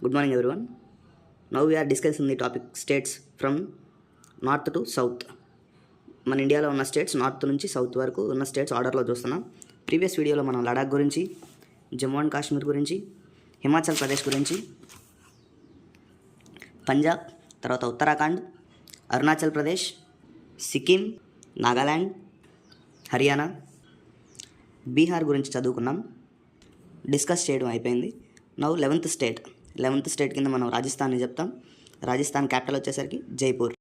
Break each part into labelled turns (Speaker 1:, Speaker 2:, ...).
Speaker 1: Good morning, everyone. Now we are discussing the topic states from north to south. మన ఇండియాలో ఉన్న states north నుంచి south వరకు ఉన్న స్టేట్స్ ఆర్డర్లో చూస్తున్నాం. ప్రీవియస్ వీడియోలో మనం లడాక్ గురించి, జమ్మూ అండ్ కాశ్మీర్ గురించి, హిమాచల్ ప్రదేశ్ గురించి, పంజాబ్, తర్వాత ఉత్తరాఖండ్, అరుణాచల్ ప్రదేశ్, సిక్కిం, నాగాల్యాండ్, హర్యానా, బీహార్ గురించి చదువుకున్నాం. డిస్కస్ చేయడం అయిపోయింది. నౌ 11th స్టేట్ కింద మనం రాజస్థాన్ని చెప్తాం. రాజస్థాన్ క్యాపిటల్ వచ్చేసరికి జైపూర్.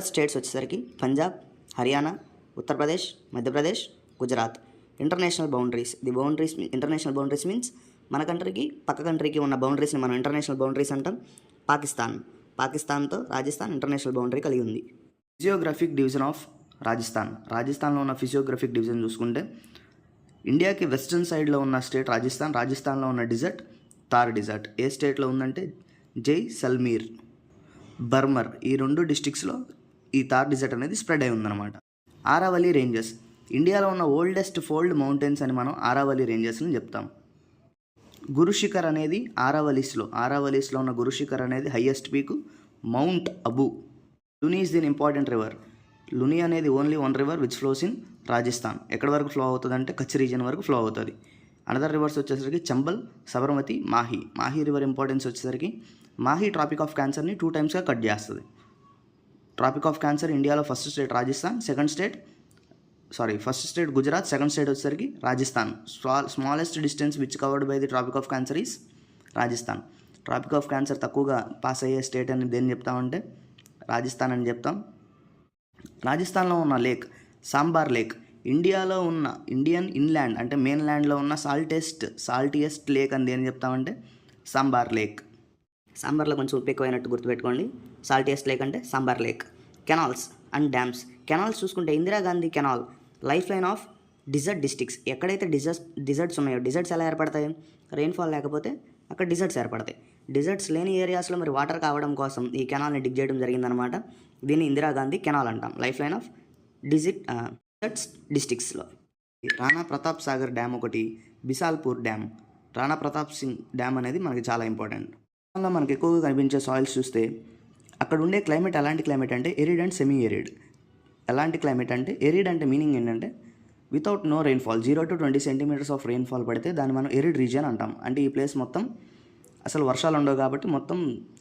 Speaker 1: స్టేట్స్ వచ్చేసరికి Punjab, Haryana, Uttar Pradesh, Madhya Pradesh, Gujarat. International boundaries means మన కంట్రీకి పక్క కంట్రీకి ఉన్న బౌండరీస్ని మనం ఇంటర్నేషనల్ బౌండరీస్ అంటాం. పాకిస్తాన్తో రాజస్థాన్ ఇంటర్నేషనల్ బౌండరీ కలిగి ఉంది. ఫిజియోగ్రఫిక్ డివిజన్ ఆఫ్ రాజస్థాన్లో ఉన్న ఫిజియోగ్రఫిక్ డివిజన్ చూసుకుంటే ఇండియాకి వెస్ట్రన్ సైడ్లో ఉన్న స్టేట్ రాజస్థాన్లో ఉన్న డిజర్ట్ థార్ డిజర్ట్. ఏ స్టేట్లో ఉందంటే జైసల్మీర్, బర్మర్, ఈ 2 డిస్ట్రిక్ట్స్లో ఈ థార్ డిజర్ట్ అనేది స్ప్రెడ్ అయి ఉందన్నమాట. ఆరావళి రేంజెస్, ఇండియాలో ఉన్న ఓల్డెస్ట్ ఫోల్డ్ మౌంటైన్స్ అని మనం ఆరావళి రేంజెస్ని చెప్తాం. గురుశిఖర్ అనేది ఆరావళిస్లో ఉన్న గురుశిఖర్ అనేది highest peak. Mount Abu. Luni is the important river. Luni అనేది only one river which flows in Rajasthan. ఎక్కడి వరకు ఫ్లో అవుతుంది అంటే కచ్ రీజియన్ వరకు ఫ్లో అవుతుంది. అనదర్ రివర్స్ వచ్చేసరికి చంబల్, సబర్మతి, మాహి రివర్ ఇంపార్టెన్స్ వచ్చేసరికి మాహి ట్రాపిక్ ఆఫ్ క్యాన్సర్ని 2 టైమ్స్గా కట్ చేస్తుంది. ట్రాపిక్ ఆఫ్ క్యాన్సర్ ఇండియాలో first state Rajasthan, first state Gujarat, second state వచ్చేసరికి Rajasthan. Smallest distance which covered by the Tropic of cancer is Rajasthan. Tropic of cancer తక్కువగా పాస్ అయ్యే స్టేట్ అని దేన్ని చెప్తామంటే రాజస్థాన్ అని చెప్తాం. రాజస్థాన్లో ఉన్న లేక్ సాంబార్ లేక్. ఇండియాలో ఉన్న ఇండియన్ ఇన్లాండ్ అంటే మెయిన్ ల్యాండ్లో ఉన్న సాల్టియెస్ట్ లేక్ అని దేని చెప్తామంటే సాంబార్ లేక్. సాంబార్లో కొంచెం ఉప్పు ఎక్కువైనట్టు గుర్తుపెట్టుకోండి. సాల్టియెస్ట్ లేక్ అంటే Sambhar lake. Canals and dams. Canals చూసుకుంటే Indira Gandhi canal lifeline of desert districts. ఎక్కడైతే డిజర్ట్స్ ఉన్నాయో, డిజర్ట్స్ ఎలా ఏర్పడతాయి? రెయిన్ఫాల్ లేకపోతే అక్కడ డిజర్ట్స్ ఏర్పడతాయి. డిజర్ట్స్ లేని ఏరియాస్లో మరి వాటర్ కావడం కోసం ఈ కెనాల్ని డిగ్ చేయడం జరిగిందనమాట. దీన్ని ఇందిరాగాంధీ కెనాల్ అంటాం. లైఫ్ లైన్ ఆఫ్ డిజర్ట్స్ డిస్ట్రిక్ట్స్లో. రాణా ప్రతాప్ సాగర్ డ్యామ్ ఒకటి, బిసాల్పూర్ డ్యామ్. రాణా ప్రతాప్ సింగ్ డ్యామ్ అనేది మనకి చాలా ఇంపార్టెంట్. అలా మనకి ఎక్కువగా కనిపించే సాయిల్స్ చూస్తే అక్కడ ఉండే క్లైమేట్ ఎలాంటి క్లైమేట్ అంటే ఎరిడ్ అండ్ సెమీ ఎరిడ్. ఎలాంటి క్లైమేట్ అంటే ఎరిడ్ అంటే మీనింగ్ ఏంటంటే without no rainfall, 0 to 20 centimetres of rainfall పడితే దాన్ని మనం ఎరిడ్ రీజియన్ అంటాం. అంటే ఈ ప్లేస్ మొత్తం అసలు వర్షాలు ఉండవు కాబట్టి మొత్తం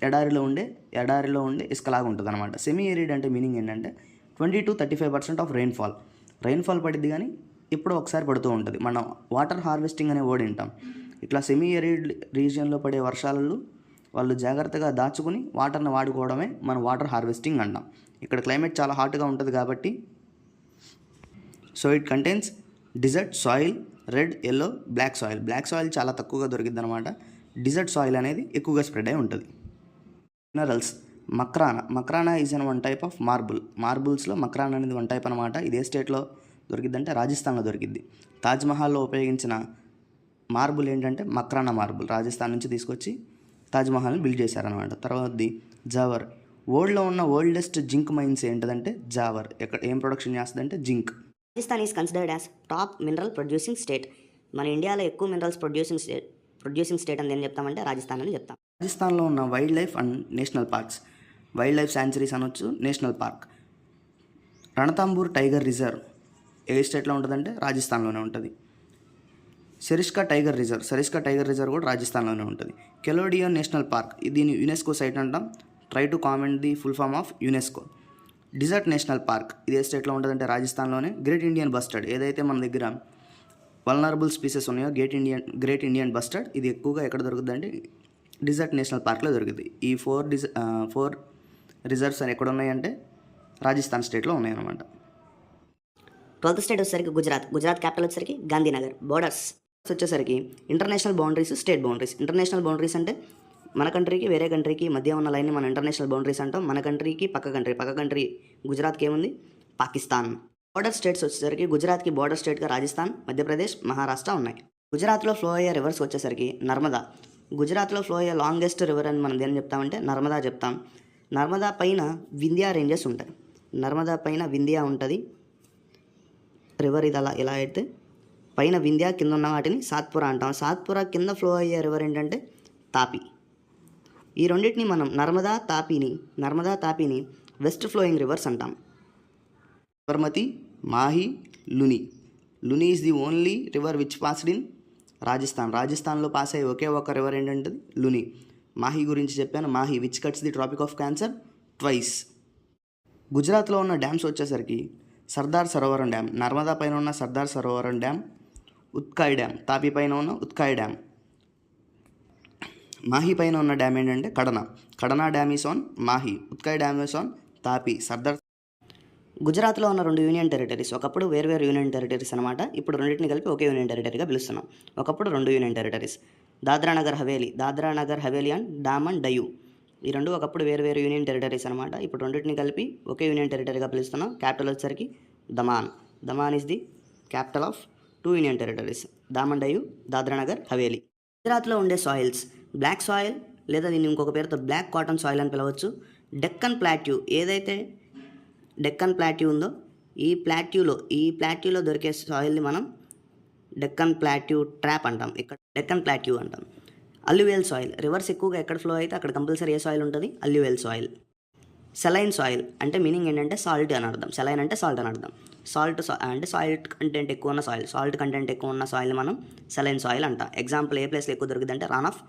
Speaker 1: ఎడారిలో ఉండే ఇసుకలాగా ఉంటుంది అనమాట. సెమీ ఎరిడ్ అంటే మీనింగ్ ఏంటంటే 20 to 35% ఆఫ్ రెయిన్ఫాల్ పడిద్ది కానీ ఎప్పుడో ఒకసారి పడుతూ ఉంటుంది. మనం వాటర్ హార్వెస్టింగ్ అనే వర్డ్ వింటాం. ఇట్లా సెమీ ఎరిడ్ రీజియన్లో పడే వర్షాలలో వాళ్ళు జాగ్రత్తగా దాచుకుని వాటర్ని వాడుకోవడమే మనం వాటర్ హార్వెస్టింగ్ అంటాం. ఇక్కడ క్లైమేట్ చాలా హాట్గా ఉంటుంది కాబట్టి so it contains desert soil, red, yellow, black soil చాలా తక్కువగా దొరికిద్ది అనమాట. డిజర్ట్ సాయిల్ అనేది ఎక్కువగా స్ప్రెడ్ అయి ఉంటుంది. Minerals. Makrana is an one type of మార్బుల్స్లో మక్రానా అనేది వన్ టైప్ అనమాట. ఇదే స్టేట్లో దొరికిద్దంటే రాజస్థాన్లో దొరికిద్ది. తాజ్మహల్లో ఉపయోగించిన మార్బుల్ ఏంటంటే మక్రానా మార్బుల్. రాజస్థాన్ నుంచి తీసుకొచ్చి తాజ్మహల్ని బిల్డ్ చేశారనమాట. తర్వాతది జావర్. వరల్డ్లో ఉన్న ఓల్డెస్ట్ జింక్ మైన్స్ ఏంటంటే జావర్. ఏం ప్రొడక్షన్ చేస్తుందంటే zinc. Rajasthan is considered as top mineral producing state. మన ఇండియాలో ఎక్కువ మినరల్స్ ప్రొడ్యూసింగ్ స్టేట్ అని ఏం చెప్తామంటే రాజస్థాన్ అని చెప్తాం. రాజస్థాన్లో ఉన్న wild life and national parks. Wildlife sanctuaries అనొచ్చు, నేషనల్ పార్క్. రణతాంబూర్ టైగర్ రిజర్వ్ ఏ స్టేట్లో ఉంటుందంటే రాజస్థాన్లోనే ఉంటుంది. సరిస్కా టైగర్ రిజర్వ్ కూడా రాజస్థాన్లోనే ఉంటుంది. కెలోడియన్ నేషనల్ పార్క్, దీన్ని యునెస్కో సైట్ అంటాం. Try to comment the full form of UNESCO. Desert national park ఇదే స్టేట్లో ఉంటుందంటే రాజస్థాన్లోనే. గ్రేట్ ఇండియన్ బస్టర్డ్, ఏదైతే మన దగ్గర వల్నరబుల్ స్పీసెస్ ఉన్నాయో గ్రేట్ ఇండియన్ బస్టర్డ్, ఇది ఎక్కువగా ఎక్కడ దొరుకుతుంది అంటే డిజర్ట్ నేషనల్ పార్క్లో దొరుకుతుంది. ఈ 4 రిజర్వ్స్ అని ఎక్కడ ఉన్నాయంటే రాజస్థాన్ స్టేట్లో ఉన్నాయన్నమాట. 12th స్టేట్ వచ్చేసరికి గుజరాత్ క్యాపిటల్ వచ్చేసరికి గాంధీనగర్. బోర్డర్స్ వచ్చేసరికి international boundaries, state boundaries. International boundaries అంటే మన కంట్రీకి వేరే కంట్రీకి మధ్య ఉన్న లైన్ని మనం ఇంటర్నేషనల్ బౌండరీస్ అంటాం. మన కంట్రీకి పక్క కంట్రీ గుజరాత్కి ఏముంది? పాకిస్తాన్. బోర్డర్ స్టేట్స్ వచ్చేసరికి గుజరాత్కి బోర్డర్ స్టేట్గా రాజస్థాన్, మధ్యప్రదేశ్, మహారాష్ట్ర ఉన్నాయి. గుజరాత్లో ఫ్లో అయ్యే రివర్స్ వచ్చేసరికి నర్మదా. గుజరాత్లో ఫ్లో అయ్యే లాంగెస్ట్ రివర్ అని మనం దేని చెప్తామంటే నర్మదా చెప్తాం. నర్మదా పైన వింధ్యా రేంజెస్ ఉంటాయి. నర్మదా పైన వింధ్యా ఉంటుంది రివర్. ఇది ఇలా అయితే పైన వింధ్యా, కింద ఉన్న వాటిని సాత్పురా అంటాం. సాత్పురా కింద ఫ్లో అయ్యే రివర్ ఏంటంటే తాపి. ఈ రెండింటిని మనం నర్మదా తాపిని వెస్ట్ ఫ్లోయింగ్ రివర్స్ అంటాం. Sabarmati, Mahi, Luni is the only river which passed in రాజస్థాన్లో పాస్ అయ్యే ఒకే ఒక రివర్ ఏంటంటే లుని. మాహి గురించి చెప్పాను. Mahi which cuts the Tropic of Cancer twice. గుజరాత్లో ఉన్న డ్యామ్స్ వచ్చేసరికి సర్దార్ సరోవరం డ్యామ్, నర్మదా పైన ఉన్న సర్దార్ సరోవరం డ్యామ్, ఉత్కాయ్ డ్యామ్, తాపి పైన ఉన్న ఉత్కాయ్ డ్యామ్. మాహి పైన ఉన్న డ్యామ్ ఏంటంటే Kadana dam is on Mahi, Utkai dam is on Tapi. గుజరాత్లో ఉన్న 2 యూనియన్ టెరిటరీస్, ఒకప్పుడు వేర్వేరు యూనియన్ టెరిటరీస్ అనమాట. ఇప్పుడు రెండింటిని కలిపి ఒకే యూనియన్ టెరిటరీగా పిలుస్తున్నాం. ఒకప్పుడు 2 union territories, Dadra Nagar Haveli and Daman Diu. ఈ రెండు ఒకప్పుడు వేర్వేరు యూనియన్ టెరిటరీస్ అనమాట. ఇప్పుడు రెండింటిని కలిపి ఒకే యూనియన్ టెరిటరీగా పిలుస్తున్నాం. క్యాపిటల్ వచ్చేసరికి Daman is the capital of 2 union territories, Daman Diu, Dadra Nagar Haveli. గుజరాత్లో ఉండే సాయిల్స్ బ్లాక్ సాయిల్, లేదా దీన్ని ఇంకొక పేరుతో బ్లాక్ కాటన్ సాయిల్ అని పిలవచ్చు. డెక్కన్ ప్లాట్యూ, ఏదైతే డెక్కన్ ప్లాట్యూ ఉందో ఈ ప్లాట్యూలో దొరికే సాయిల్ని మనం డెక్కన్ ప్లాట్యూ ట్రాప్ అంటాం. ఇక్కడ డెక్కన్ ప్లాట్యూ అంటాం. అల్యూవియల్ సాయిల్, రివర్స్ ఎక్కువగా ఎక్కడ ఫ్లో అయితే అక్కడ కంపల్సరీ ఏ సాయిల్ ఉంటుంది? Alluvial soil. సెలైన్ సాయిల్ అంటే మీనింగ్ ఏంటంటే సాల్ట్ అని అర్థం. సెలైన్ అంటే సాల్ట్ అని అర్థం. అంటే సాల్ట్ కంటెంట్ ఎక్కువ ఉన్న సాయిల్, కంటెంట్ ఎక్కువ ఉన్న సాయిల్ మనం సెలైన్ సాయిల్ అంటాం. ఎగ్జాంపుల్ ఏ ప్లేస్లో ఎక్కువ దొరుకుతుంది అంటే Rann of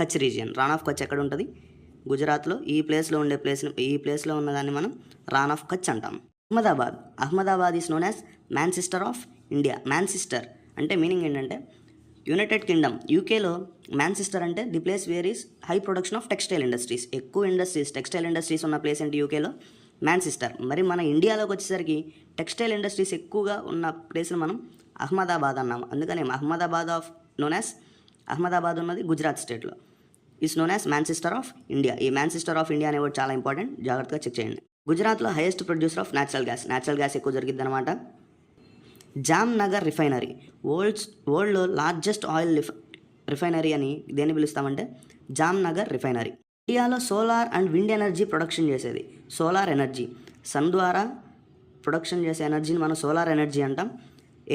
Speaker 1: Kutch region. Rann of Kutch ఎక్కడ ఉంటుంది? గుజరాత్లో. ఈ ప్లేస్లో ఉన్నదాన్ని మనం రాన్ ఆఫ్ కచ్ అంటాం. Ahmedabad is known as Manchester of India. Manchester అంటే మీనింగ్ ఏంటంటే యునైటెడ్ కింగ్డమ్. యూకేలో మ్యాన్చెస్టర్ అంటే the place where is high production of textile industries. ఎక్కువ టెక్స్టైల్ ఇండస్ట్రీస్ ఉన్న ప్లేస్ అంటే యూకేలో మ్యాన్చెస్టర్. మరి మన ఇండియాలోకి వచ్చేసరికి టెక్స్టైల్ ఇండస్ట్రీస్ ఎక్కువగా ఉన్న ప్లేస్ని మనం అహ్మదాబాద్ అన్నాము. అందుకని అహ్మదాబాద్ ఉన్నది గుజరాత్ స్టేట్లో. Is known as Manchester of India. ఈ మ్యాన్చెస్టర్ ఆఫ్ ఇండియా అనే వర్డ్ చాలా ఇంపార్టెంట్, జాగ్రత్తగా చెక్ చేయండి. గుజరాత్లో highest producer of natural gas ఎక్కువ జరిగిద్ది అనమాట. జామ్ నగర్ రిఫైనరీ వరల్డ్లో లార్జెస్ట్ ఆయిల్ రిఫైనరీ అని దేన్ని పిలుస్తామంటే జామ్ నగర్ రిఫైనరీ. ఇండియాలో solar and wind energy production చేసేది. సోలార్ ఎనర్జీ, సన్ ద్వారా ప్రొడక్షన్ చేసే ఎనర్జీని మనం సోలార్ ఎనర్జీ అంటాం.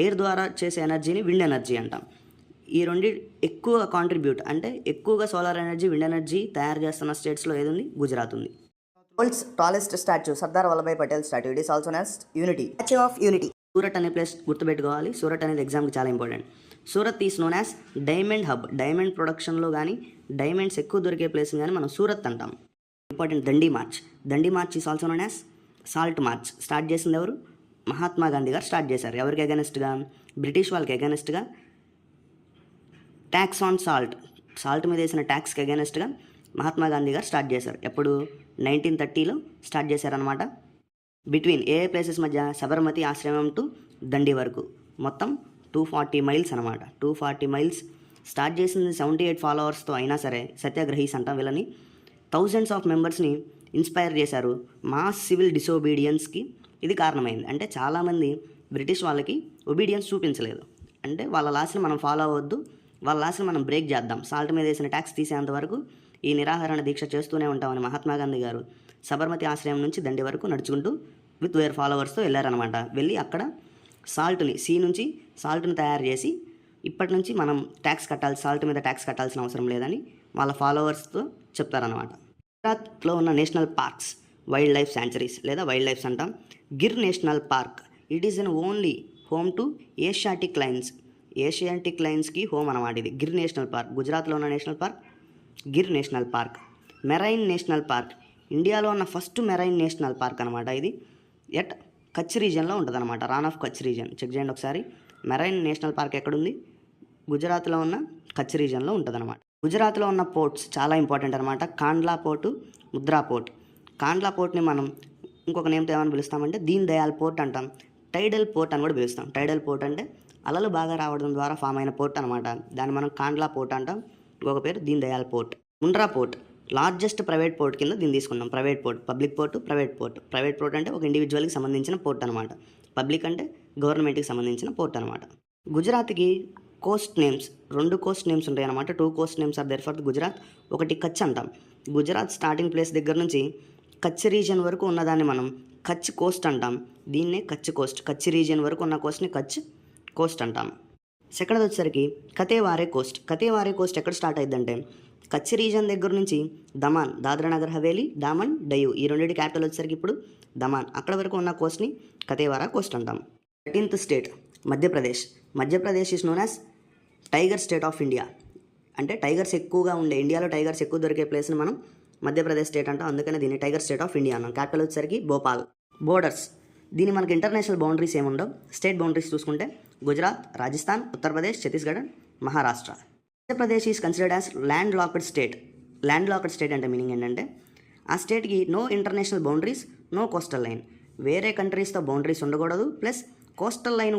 Speaker 1: ఎయిర్ ద్వారా చేసే ఎనర్జీని విండ్ ఎనర్జీ అంటాం. ఈ రెండు ఎక్కువ కాంట్రిబ్యూట్ అంటే ఎక్కువగా సోలార్ ఎనర్జీ, విండ్ ఎనర్జీ తయారు చేస్తున్న స్టేట్స్లో ఏది ఉంది? గుజరాత్ ఉంది. World's tallest statue Sardar Vallabhbhai Patel statue. It is also known as unity, statue of unity. Surat అనే ప్లేస్ గుర్తుపెట్టుకోవాలి. సూరత్ అనేది ఎగ్జామ్కి చాలా important. Surat is known as diamond hub. Diamond ప్రొడక్షన్లో కానీ డైమండ్స్ ఎక్కువ దొరికే ప్లేస్ కానీ మనం సూరత్ అంటాం. Important Dandi March is also known as salt March. Start చేసింది ఎవరు? మహాత్మా గాంధీ గారు స్టార్ట్ చేశారు. ఎవరికి అగెనెస్ట్గా? బ్రిటిష్ వాళ్ళకి అగెనెస్ట్గా. ట్యాక్స్ ఆన్ సాల్ట్ మీద వేసిన ట్యాక్స్కి అగెనెస్ట్గా మహాత్మా గాంధీ గారు స్టార్ట్ చేశారు. ఎప్పుడు? 1930లో స్టార్ట్ చేశారనమాట. బిట్వీన్ ఏ ప్లేసెస్ మధ్య? సబర్మతి ఆశ్రమం టు దండి వరకు మొత్తం 240 మైల్స్ అనమాట. 240 మైల్స్ స్టార్ట్ చేసింది 78 ఫాలోవర్స్తో అయినా సరే సత్యాగ్రహీస్ అంటాం వీళ్ళని. థౌజండ్స్ ఆఫ్ మెంబర్స్ని ఇన్స్పైర్ చేశారు. మాస్ సివిల్ డిసోబీడియన్స్కి ఇది కారణమైంది. అంటే చాలామంది బ్రిటిష్ వాళ్ళకి ఒబీడియన్స్ చూపించలేదు. అంటే వాళ్ళ లాస్ని మనం ఫాలో అవ్వద్దు, వాళ్ళ లాస్ని మనం బ్రేక్ చేద్దాం, సాల్ట్ మీద వేసిన ట్యాక్స్ తీసేంత వరకు ఈ నిరాహరణ దీక్ష చేస్తూనే ఉంటామని మహాత్మా గాంధీ గారు సబర్మతి ఆశ్రయం నుంచి దండి వరకు నడుచుకుంటూ విత్ వేర్ ఫాలోవర్స్తో వెళ్ళారనమాట. వెళ్ళి అక్కడ సీ నుంచి సాల్ట్ని తయారు చేసి ఇప్పటి నుంచి మనం సాల్ట్ మీద ట్యాక్స్ కట్టాల్సిన అవసరం లేదని వాళ్ళ ఫాలోవర్స్తో చెప్తారనమాట. గుజరాత్లో ఉన్న national parks, wildlife sanctuaries లేదా వైల్డ్ లైఫ్స్ అంటాం. Gir national park, it is an only home to Asiatic లైన్స్కి హోమ్ అనమాట ఇది. గిర్ నేషనల్ పార్క్ గుజరాత్లో ఉన్న national park Gir national park. Marine national park, ఇండియాలో ఉన్న ఫస్ట్ మెరైన్ నేషనల్ పార్క్ అనమాట. ఇది కచ్ రీజియన్లో ఉంటుంది అనమాట. రాన్ ఆఫ్ కచ్ రీజియన్ చెక్ చేయండి ఒకసారి. మెరైన్ నేషనల్ పార్క్ ఎక్కడుంది? గుజరాత్లో ఉన్న కచ్ రీజియన్లో ఉంటుంది అనమాట. గుజరాత్లో ఉన్న పోర్ట్స్ చాలా ఇంపార్టెంట్ అనమాట. Kandla port, Mudra port. కాండ్లా పోర్ట్ని మనం ఇంకొక నేమ్తో ఏమని పిలుస్తామంటే దీన్ దయాల్ పోర్ట్ అంటాం. టైడల్ పోర్ట్ అని కూడా పిలుస్తాం. టైడల్ పోర్ట్ అంటే అలలు బాగా రావడం ద్వారా ఫామ్ అయిన పోర్ట్ అనమాట. దాన్ని మనం కాండ్లా పోర్ట్ అంటాం. ఇంకొక పేరు Deen Dayal port. Mundra port largest private port కింద దీన్ని తీసుకున్నాం. Private port, public port, private port. Private port అంటే ఒక ఇండివిజువల్కి సంబంధించిన పోర్ట్ అనమాట. పబ్లిక్ అంటే గవర్నమెంట్కి సంబంధించిన పోర్ట్ అనమాట. గుజరాత్కి కోస్ట్ నేమ్స్, 2 కోస్ట్ నేమ్స్ ఉంటాయి అనమాట. 2 coast names are there for Gujarat. ఒకటి కచ్ అంటాం. గుజరాత్ స్టార్టింగ్ ప్లేస్ దగ్గర నుంచి కచ్ రీజియన్ వరకు ఉన్నదాన్ని మనం కచ్ కోస్ట్ అంటాం. దీన్నే కచ్ కోస్ట్. కచ్ రీజియన్ వరకు ఉన్న కోస్ట్ని కచ్ కోస్ట్ అంటాం.
Speaker 2: సెకండ్ వచ్చేసరికి కతేవారే కోస్ట్. కతేవారే కోస్ట్ ఎక్కడ స్టార్ట్ అయిందంటే కచ్ రీజన్ దగ్గర నుంచి దమాన్, దాద్రా నగర్ హవేలీ, డామన్, డయు ఈ రెండింటి క్యాపిటల్ వచ్చేసరికి ఇప్పుడు దమాన్, అక్కడ వరకు ఉన్న కోస్ట్ని కతేవారా కోస్ట్ అంటాం. 13th state Madhya Pradesh. Madhya Pradesh is known as tiger state of India. అంటే టైగర్స్ ఎక్కువగా ఉండే, ఇండియాలో టైగర్స్ ఎక్కువ దొరికే ప్లేస్ని మనం మధ్యప్రదేశ్ స్టేట్ అంటాం, అందుకనే దీన్ని టైగర్ స్టేట్ ఆఫ్ ఇండియా అన్నాం. క్యాపిటల్ వచ్చేసరికి భోపాల్. బోర్డర్స్, దీని మనకి ఇంటర్నేషనల్ బౌండరీస్ ఏముండవు. స్టేట్ బౌండరీస్ చూసుకుంటే Gujarat, Rajasthan, Uttar Pradesh, Chhattisgarh, Maharashtra. Madhya Pradesh is considered as land locked state. Land locked state అంటే మీనింగ్ ఏంటంటే ఆ స్టేట్కి no international boundaries, no coastal line. వేరే కంట్రీస్తో బౌండరీస్ ఉండకూడదు, ప్లస్ కోస్టల్ లైన్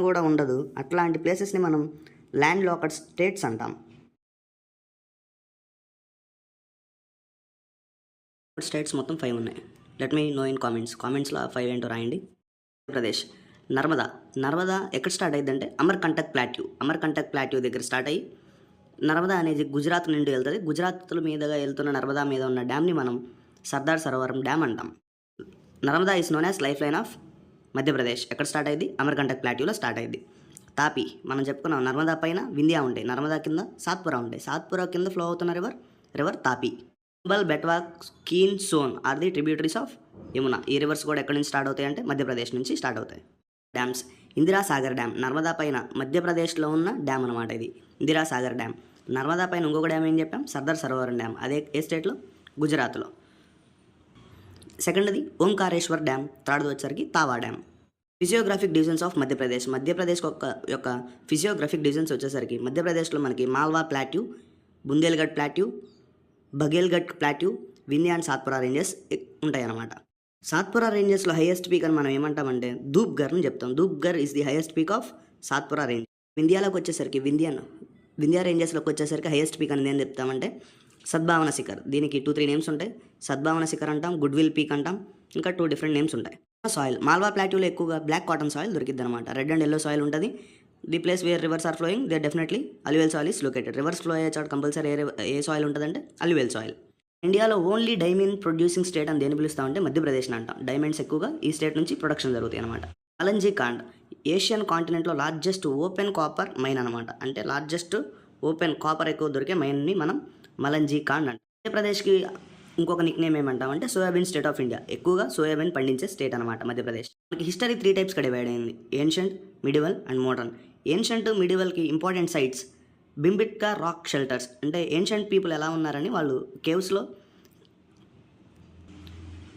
Speaker 2: కూడా ఉండదు. అట్లాంటి ప్లేసెస్ని మనం ల్యాండ్ లాక్డ్ స్టేట్స్ అంటాం. స్టేట్స్ మొత్తం 5 ఉన్నాయి. లెట్ మీ నో ఇన్ కామెంట్స్లో 5 ఏంటో రాయండి. ఆంధ్రప్రదేశ్. నర్మదా ఎక్కడ స్టార్ట్ అయ్యిందంటే అమర్కంటక్ ప్లాట్యూ దగ్గర స్టార్ట్ అయ్యి నర్మదా అనేది గుజరాత్ నుండి వెళ్తుంది. గుజరాత్ మీదుగా వెళ్తున్న నర్మదా మీద ఉన్న డ్యామ్ని మనం సర్దార్ సరోవరం డ్యామ్ అంటాం. Narmada is known as life line of Madhya Pradesh. ఎక్కడ స్టార్ట్ అయ్యింది? అమర్కంటక్ ప్లాట్యూలో స్టార్ట్ అయ్యింది. తాపీ, మనం చెప్పుకున్నాం నర్మదా పైన వింధ్యా ఉంటాయి, నర్మదా కింద సాత్పురా ఉంటాయి, సాత్పురా కింద ఫ్లో అవుతున్న river Tapi. Chambal, Betwa, Ken, Son are the tributaries of Yamuna. ఈ రివర్స్ కూడా ఎక్కడి నుంచి స్టార్ట్ అవుతాయి అంటే మధ్యప్రదేశ్ నుంచి స్టార్ట్ అవుతాయి. డ్యామ్స్, ఇందిరా సాగర్ డ్యామ్ నర్మదా పైన మధ్యప్రదేశ్లో ఉన్న డ్యామ్ అనమాట ఇది, ఇందిరా సాగర్ డ్యామ్. నర్మదా పైన ఇంకొక డ్యామ్ ఏం చెప్పాం? సర్దార్ సరోవరం డ్యామ్. అదే ఏ స్టేట్లో? గుజరాత్లో. సెకండ్ది ఓంకారేశ్వర్ డ్యామ్. థర్డ్ది వచ్చరికి tawa dam. Physiographic divisions of Madhya Pradesh యొక్క ఫిజియోగ్రాఫిక్ డివిజన్స్ వచ్చేసరికి మధ్యప్రదేశ్లో మనకి Malwa plateau, బుందేల్ఘడ్ plateau, బఘేల్ఘట్ plateau, Vindhya and Satpura ranges ఉంటాయి అన్నమాట. సాత్పురా రేంజెస్లో హైయెస్ట్ పీక్ అని మనం ఏమంటామంటే ధూప్ఘర్ని చెప్తాం. Dhupgarh is the highest peak of Satpura range. వింధ్యాలోకి వచ్చేసరికి వింధ్యా రేంజెస్లోకి వచ్చేసరికి హైయెస్ట్ పీక్ అని ఏం చెప్తామంటే సద్భావన శిఖర్. దీనికి 2-3 నేమ్స్ ఉంటాయి. సద్భావన శిఖర్ అంటాం, గుడ్విల్ పీక్ అంటాం, ఇంకా 2 డిఫరెంట్ నేమ్స్ ఉంటాయి. సాయిల్, మాల్వా ప్లాట్యూలో ఎక్కువగా బ్లాక్ కాటన్ సాయిల్ దొరికిద్ది అనమాట. రెడ్ అండ్ ఎల్లో సాయిల్ ఉంటుంది. The place where rivers are flowing they definitely alluvial soil is located. Rivers flow అయ్యే చోట కంపల్సరీ ఏ సాయిల్ ఉంటుందంటే అల్యూవెల్ సాయిల్. ఇండియాలో ఓన్లీ డైమండ్ ప్రొడ్యూసింగ్ స్టేట్ అని దేని పిలుస్తామంటే మధ్యప్రదేశ్ అంటాం. డైమండ్స్ ఎక్కువగా ఈ స్టేట్ నుంచి ప్రొడక్షన్ జరుగుతాయి అనమాట. మలంజీ కాండ్ ఏషియన్ కాంటినెంట్లో లార్జెస్ట్ ఓపెన్ కాపర్ మైన్ అనమాట. అంటే లార్జెస్ట్ ఓపెన్ కాపర్ ఎక్కువ దొరికే మైన్ని మనం మలంజీ కాండ్ అంటాం. మధ్యప్రదేశ్కి ఇంకొక నిక్ నేమ్ ఏమంటామంటే సోయాబీన్ స్టేట్ ఆఫ్ ఇండియా. ఎక్కువగా సోయాబీన్ పండించే స్టేట్ అనమాట మధ్యప్రదేశ్. మనకి హిస్టరీ 3 టైప్స్గా డివైడ్ అయింది: ancient, medieval and modern. Ancient, మిడివల్కి important sites బింబిట్కా rock shelters. అంటే ఏన్షియంట్ పీపుల్ ఎలా ఉన్నారని వాళ్ళు కేవ్స్లో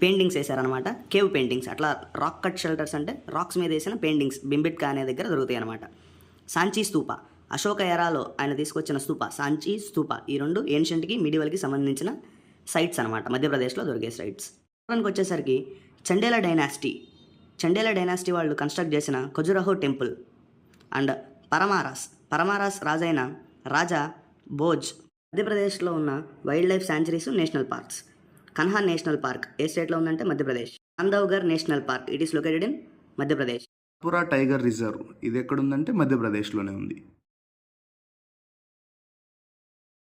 Speaker 2: పెయింటింగ్స్ వేశారనమాట. కేవ్ పెయింటింగ్స్, అట్లా రాక్ కట్ షెల్టర్స్ అంటే రాక్స్ మీద వేసిన పెయింటింగ్స్ బింబిట్కా అనే దగ్గర దొరుకుతాయి అనమాట. సాంచీ స్తూప, అశోక ఎరాలో ఆయన తీసుకొచ్చిన స్తూప, సాంచీ స్తూప. ఈ 2 ఏన్షియంట్కి మిడివల్కి సంబంధించిన సైట్స్ అనమాట, మధ్యప్రదేశ్లో దొరికే సైట్స్. మోడర్న్కి వచ్చేసరికి చండేలా డైనాసిటీ వాళ్ళు కన్స్ట్రక్ట్ చేసిన ఖజురహో టెంపుల్ అండ్ పరమారాస్ రాజైన రాజా భోజ్. మధ్యప్రదేశ్లో ఉన్న wild life sanctuaries, national parks. Kanha national park ఏ స్టేట్లో ఉందంటే Madhya Pradesh. Bandhavgarh national park it is located in Madhya Pradesh.
Speaker 3: Satpura tiger reserve ఇది ఎక్కడుందంటే మధ్యప్రదేశ్లోనే ఉంది.